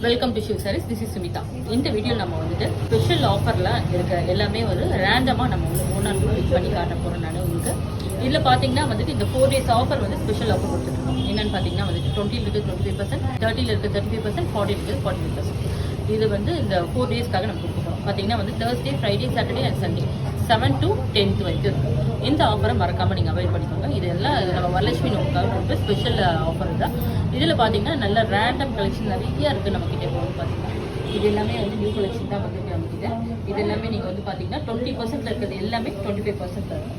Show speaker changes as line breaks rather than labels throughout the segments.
Welcome to Shiv sarees. This is Sumitha. இந்த video நம்ம வந்துட்டு ஸ்பெஷல் ஆஃபரில் இருக்க எல்லாமே வந்து ரேண்டமாக நம்ம வந்து ஒன்று பிக் பண்ணி காட்ட போகிறோம். நான் உங்களுக்கு இதில் பார்த்தீங்கன்னா வந்துட்டு இந்த 4 days ஆஃபர் வந்து ஸ்பெஷல் ஆஃபர் கொடுத்துருக்கோம். என்னென்னு பார்த்தீங்கன்னா வந்துட்டு 20 இருக்குது 25%, 30 இருக்குது 35%, 40 இருக்குது 45%. இது வந்து இந்த 4 daysக்காக நம்ம கொடுத்துருக்கோம். பார்த்தீங்கன்னா வந்து Thursday, Friday, Saturday and Sunday 7 to 10th வரைக்கும் இருக்கும். இந்த ஆஃபரை மறக்காமல் நீங்கள் அவைல் பண்ணிக்கோங்க. இது எல்லாம் நம்ம வரலட்சுமி நோக்காக கொடுத்து ஸ்பெஷல் ஆஃபர் தான். இதில் பார்த்தீங்கன்னா நல்ல ரேண்டம் கலெக்ஷன் நிறைய இருக்குது நம்மக்கிட்ட. போகுது பார்த்தீங்கன்னா இது எல்லாமே வந்து நியூ கலெக்ஷன் தான் வந்துருக்கு நம்மக்கிட்ட. இது எல்லாமே நீங்கள் வந்து பார்த்தீங்கன்னா 20% இருக்கிறது எல்லாமே 25% இருக்கும்.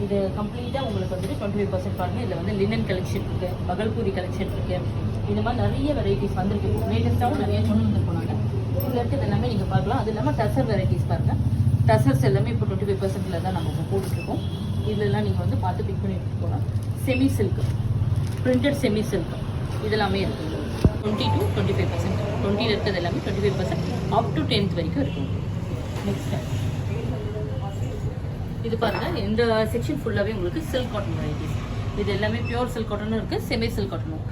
இது கம்ப்ளீட்டாக உங்களுக்கு வந்துட்டு 25% பாருங்கள். இதில் வந்து லினன் கலெக்ஷன் இருக்குது, பகல்பூரி கலெக்ஷன் இருக்குது. இந்த மாதிரி நிறைய வெரைட்டிஸ் வந்துருக்கு. லேட்டஸ்ட்டாகவும் நிறைய கொண்டு வந்து போனாங்க. இதில் இருக்கிறது எல்லாமே நீங்கள் பார்க்கலாம். அது இல்லாமல் டசர் வெரைட்டிஸ் பாருங்கள். டசர்ஸ் எல்லாமே இப்போ 25%ல் தான் நம்ம போட்டுட்ருக்கோம். இதெல்லாம் நீங்கள் வந்து பார்த்து பிக் பண்ணி எடுத்துகிட்டு போகலாம். Semi silk, printed semi silk இதெல்லாமே இருக்குது. 20 to 25%, 20 இருக்கிறது எல்லாமே 25%, அப் டு 10th வரைக்கும் இருக்கும். நெக்ஸ்ட் இது பாருங்கள். இந்த செக்ஷன் ஃபுல்லாகவே உங்களுக்கு சில்க் காட்டன் வெரைட்டிஸ். இது எல்லாமே பியூர் சில்க் காட்டனும் இருக்குது, செமி சில்க் காட்டனும்.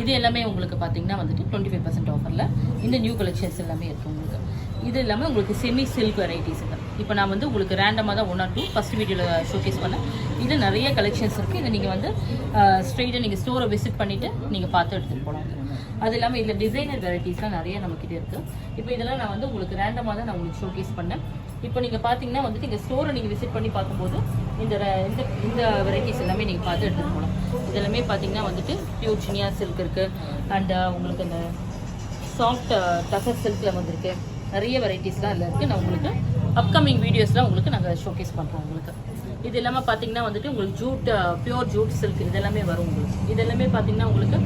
இது எல்லாமே உங்களுக்கு பார்த்தீங்கன்னா வந்துட்டு 25% ஆஃபரில் இந்த நியூ கலெக்ஷன்ஸ் எல்லாமே இருக்குது உங்களுக்கு. இது இல்லாமல் உங்களுக்கு செமி சில்க் வெரைட்டிஸ் இருக்குது. இப்போ நான் வந்து உங்களுக்கு ரேண்டமாக தான் 1 or 2 ஃபஸ்ட் வீடியோவில் ஷோகேஸ் பண்ணேன். இது நிறைய கலெக்ஷன்ஸ் இருக்குது. இதை நீங்கள் வந்து ஸ்ட்ரெயிட்டாக நீங்கள் ஸ்டோரை விசிட் பண்ணிவிட்டு நீங்கள் பார்த்து எடுத்துகிட்டு போகலாம். அது இல்லாமல் இதில் டிசைனர் வெரைட்டிஸ்லாம் நிறைய நம்மக்கிட்ட இருக்குது. இப்போ இதெல்லாம் நான் வந்து உங்களுக்கு ரேண்டமாக தான் நான் உங்களுக்கு ஷோகேஸ் பண்ணேன். இப்போ நீங்கள் பார்த்தீங்கன்னா வந்துட்டு இந்த ஸ்டோரை நீங்கள் விசிட் பண்ணி பார்க்கும்போது இந்த இந்த வெரைட்டிஸ் எல்லாமே நீங்கள் பார்த்து எடுத்துகிட்டு போகலாம். இதெல்லாமே பார்த்தீங்கன்னா வந்துட்டு பியூர் சினியா சில்க் இருக்குது. அண்ட் உங்களுக்கு இந்த சாஃப்ட் டசர் சில்கில் வந்துருக்கு. நிறைய வெரைட்டிஸ்லாம் அதில் இருக்குது. நான் உங்களுக்கு அப்கமிங் வீடியோஸ்லாம் உங்களுக்கு நாங்கள் ஷோகேஸ் பண்ணுறோம் உங்களுக்கு. இது இல்லாமல் பார்த்தீங்கன்னா வந்துட்டு உங்களுக்கு ஜூட், பியூர் ஜூட் சில்க் இதெல்லாமே வரும் உங்களுக்கு. இதெல்லாமே பார்த்தீங்கன்னா உங்களுக்கு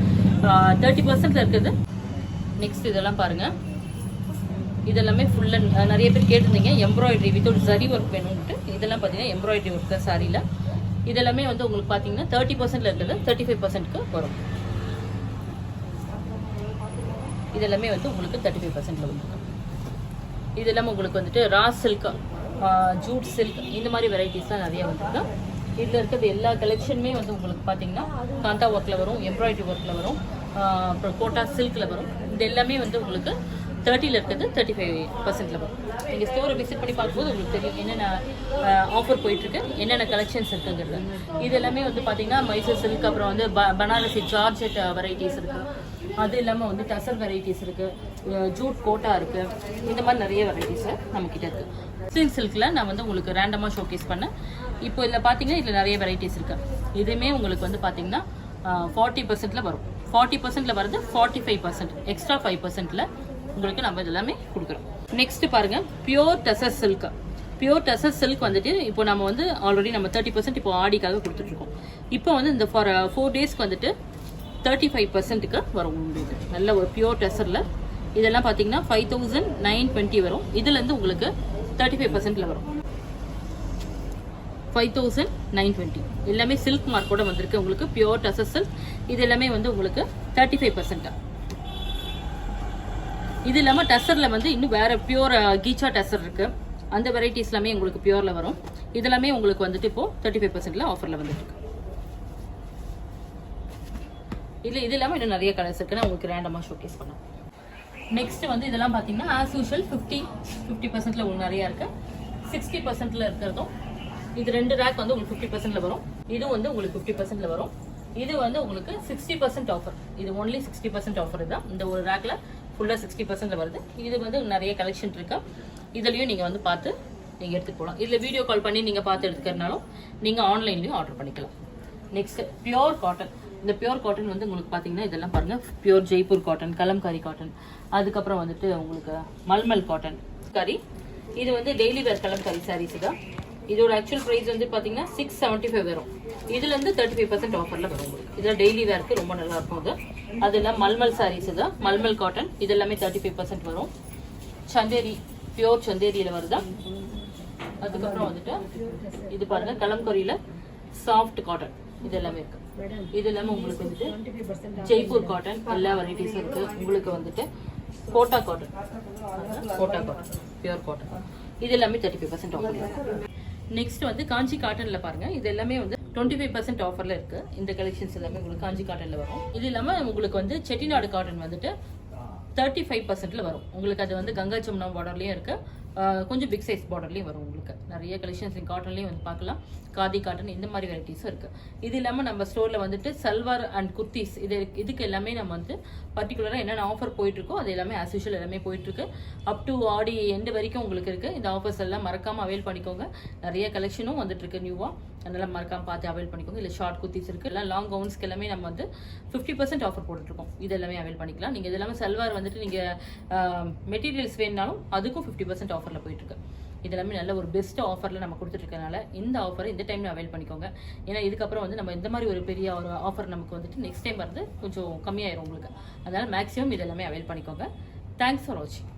30%ல் இருக்குது. நெக்ஸ்ட் இதெல்லாம் பாருங்கள். இதெல்லாமே ஃபுல் அண்ட் நிறைய பேர் கேட்டிருந்தீங்க எம்ப்ராய்டரி வித்தவுட் சரி ஒர்க் வேணும்ட்டு. இதெல்லாம் பார்த்தீங்கன்னா எம்ப்ராய்டரி ஒர்க் தான் சாரியில். இதெல்லாமே வந்து உங்களுக்கு பார்த்தீங்கன்னா 30%ல் இருக்கிறது 35%க்கு வரும். இதெல்லாமே வந்து உங்களுக்கு 35%ல் வந்துருக்கு. இது இல்லாமல் உங்களுக்கு வந்துட்டு ரா சில்க், ஜூட் சில்க் இந்த மாதிரி வெரைட்டிஸ்லாம் நிறைய வந்துருக்கு. இதில் இருக்கிறது எல்லா கலெக்ஷனுமே வந்து உங்களுக்கு பார்த்தீங்கன்னா காந்தா ஒர்க்கில் வரும், எம்ப்ராய்டரி ஒர்க்கில் வரும், அப்புறம் கோட்டா சில்கில் வரும். இது எல்லாமே வந்து உங்களுக்கு 30ல் இருக்கிறது 35%ல் வரும். நீங்கள் ஸ்டோரை விசிட் பண்ணி பார்க்கும்போது உங்களுக்கு தெரியும் என்னென்ன ஆஃபர் போயிட்டுருக்கு, என்னென்ன கலெக்ஷன்ஸ் இருக்குங்கிறது. இது எல்லாமே வந்து பார்த்தீங்கன்னா மைசூர் சில்க், அப்புறம் வந்து பனாரசி ஜார்ஜெட் வெரைட்டிஸ் இருக்குது. அது இல்லாமல் வந்து டசர் வெரைட்டிஸ் இருக்குது, ஜூட் கோட்டா இருக்குது. இந்த மாதிரி நிறைய வெரைட்டிஸ் நம்மக்கிட்ட இருக்குது. சில்க் சில்கில் நான் வந்து உங்களுக்கு ரேண்டமாக ஷோகேஸ் பண்ணேன். இப்போ இதில் பார்த்தீங்கன்னா இதில் நிறைய வெரைட்டிஸ் இருக்குது. இதுவுமே உங்களுக்கு வந்து பார்த்தீங்கன்னா 40%ல் வரும். 40%ல் வருது 45%, எக்ஸ்ட்ரா 5%ல் உங்களுக்கு நம்ம இதெல்லாமே கொடுக்குறோம். நெக்ஸ்ட் பாருங்கள், pure tussar silk. Pure tussar silk வந்துட்டு இப்போ நம்ம வந்து ஆல்ரெடி நம்ம 30% இப்போ ஆடிக்காக கொடுத்துட்ருக்கோம். இப்போ வந்து இந்த ஃபார் 4 daysக்கு வந்துட்டு 35%க்கு வரும் உங்களுக்கு. நல்ல ஒரு பியூர் டெசரில் இதெல்லாம் பார்த்தீங்கன்னா 5920 வரும். இதுலேருந்து உங்களுக்கு 35%ல் வரும் 5920. எல்லாமே சில்க் மார்க்கோட வந்திருக்கு உங்களுக்கு. பியூர் டெசர் சில்க் இது எல்லாமே வந்து உங்களுக்கு 35%. இது இல்லாமல் டெசரில் வந்து இன்னும் வேறு பியூர் கீச்சா டெசர் இருக்குது. அந்த வெரைட்டிஸ் எல்லாமே உங்களுக்கு பியூரில் வரும். இதெல்லாமே உங்களுக்கு வந்துட்டு இப்போது 35%ல் ஆஃபரில் வந்துட்டு இருக்கு. இல்லை இது இல்லாமல் இன்னும் நிறைய கலர்ஸ் இருக்குன்னு உங்களுக்கு ரேண்டமாக ஷோகேஸ் பண்ணலாம். நெக்ஸ்ட் வந்து இதெல்லாம் பார்த்தீங்கன்னா ஆஸ் யூஷுவல் 50%ல் உங்களுக்கு நிறையா இருக்குது. 60%ல் இருக்கிறதும் இது 2 ரேக் வந்து உங்களுக்கு 50%ல் வரும். இதுவும் வந்து உங்களுக்கு 50%ல் வரும். இது வந்து உங்களுக்கு 60% ஆஃபர். இது ஒன்லி 60% ஆஃபர் தான். இந்த ஒரு ரேக்கில் ஃபுல்லாக 60%ல் வருது. இது வந்து நிறைய கலெக்ஷன் இருக்கு. இதுலேயும் நீங்கள் வந்து பார்த்து நீங்கள் எடுத்துகிட்டு போகலாம். இதில் வீடியோ கால் பண்ணி நீங்கள் பார்த்து எடுத்துக்கிறனாலும் நீங்கள் ஆன்லைன்லேயும் ஆர்டர் பண்ணிக்கலாம். Next pure cotton. இந்த பியூர் காட்டன் வந்து உங்களுக்கு பார்த்தீங்கன்னா இதெல்லாம் பாருங்கள், pure Jaipur cotton, Kalamkari cotton, அதுக்கப்புறம் வந்துட்டு உங்களுக்கு மல்மல் காட்டன் கறி. இது வந்து டெய்லி வேர் கலம்காரி சாரீஸ் தான். இதோட ஆக்சுவல் ப்ரைஸ் வந்து பார்த்தீங்கன்னா 675 வரும். இதுலேருந்து 35% ஆஃபரில் வரும் உங்களுக்கு. இதில் டெய்லி வேர்க்கு ரொம்ப நல்லா இருக்கும். அது இல்லாமல் மல்மல் சாரீஸ் தான், மல்மல் காட்டன் இது எல்லாமே 35% வரும். சந்தேரி, பியூர் சந்தேரியில் வருதா. அதுக்கப்புறம் வந்துட்டு இது பாருங்கள், கலம்கரியில் சாஃப்ட் காட்டன் இது எல்லாமே இருக்குது. இது இல்லாமல் உங்களுக்கு வந்துட்டு ஜெய்ப்பூர் காட்டன் எல்லா வெரைட்டிஸும் இருக்குது. உங்களுக்கு வந்துட்டு கோட்டா காட்டன், பியூர் காட்டன் இது எல்லாமே 35% ஆஃபர். நெக்ஸ்ட் வந்து காஞ்சி காட்டனில் பாருங்கள். இது எல்லாமே வந்து 25% ஆஃபரில் இருக்குது. இந்த கலெக்ஷன்ஸ் எல்லாமே உங்களுக்கு காஞ்சி காட்டனில் வரும். இது இல்லாமல் உங்களுக்கு வந்து செட்டிநாடு காட்டன் வந்துட்டு 35%ல வரும் உங்களுக்கு. அது வந்து கங்கா ஜமுனா பார்டர்லயும் இருக்கு, கொஞ்சம் பிக் சைஸ் பார்டர்லயும் வரும் உங்களுக்கு. நிறைய கலெக்ஷன்ஸ் காட்டன்லயும் வந்து பார்க்கலாம், காதி காட்டன் இந்த மாதிரி வெரைட்டிஸும் இருக்கு. இது இல்லாமல் நம்ம ஸ்டோர்ல வந்துட்டு சல்வார் அண்ட் குர்த்திஸ் இதுக்கு எல்லாமே நம்ம வந்து பர்டிகுலராக என்னென்ன ஆஃபர் போயிட்டு இருக்கோ அது எல்லாமே ஆஸ் யூஷுவல் எல்லாமே போயிட்டு இருக்கு. அப் டு ஆடி எண்டு வரைக்கும் உங்களுக்கு இருக்கு. இந்த ஆஃபர்ஸ் எல்லாம் மறக்காம அவைல் பண்ணிக்கோங்க. நிறைய கலெக்ஷனும் வந்துட்டு இருக்கு நியூவா, அதனால மறக்காம பார்த்து அவைல் பண்ணிக்கோங்க. இல்லை ஷார்ட் குர்த்திஸ் இருக்கு, எல்லாம் லாங் கவுன்ஸ்க்கு எல்லாமே நம்ம வந்து 50% ஆஃபர் போட்டுருக்கோம். இது எல்லாமே அவைல் பண்ணிக்கலாம். நீங்க இது எல்லாமே சல்வார் வந்துட்டு நீங்க மெட்டீரியல்ஸ் வேணுனாலும் அதுக்கும் 50% ஆஃபர்ல போயிட்டு இருக்கு. இது எல்லாமே நல்ல ஒரு பெஸ்ட் ஆஃபர்ல நம்ம கொடுத்துட்டு இருக்கனால இந்த ஆஃபரை இந்த டைம்ல அவைல் பண்ணிக்கோங்க. ஏன்னா இதுக்கப்புறம் வந்து நம்ம இந்த மாதிரி ஒரு பெரிய ஒரு ஆஃபர் நமக்கு வந்துட்டு நெக்ஸ்ட் டைம் வந்து கொஞ்சம் கம்மியாயிரும் உங்களுக்கு. அதனால மேக்ஸிமம் இது எல்லாமே அவைல் பண்ணிக்கோங்க. தேங்க்ஸ் ஃபார் வாட்சிங்.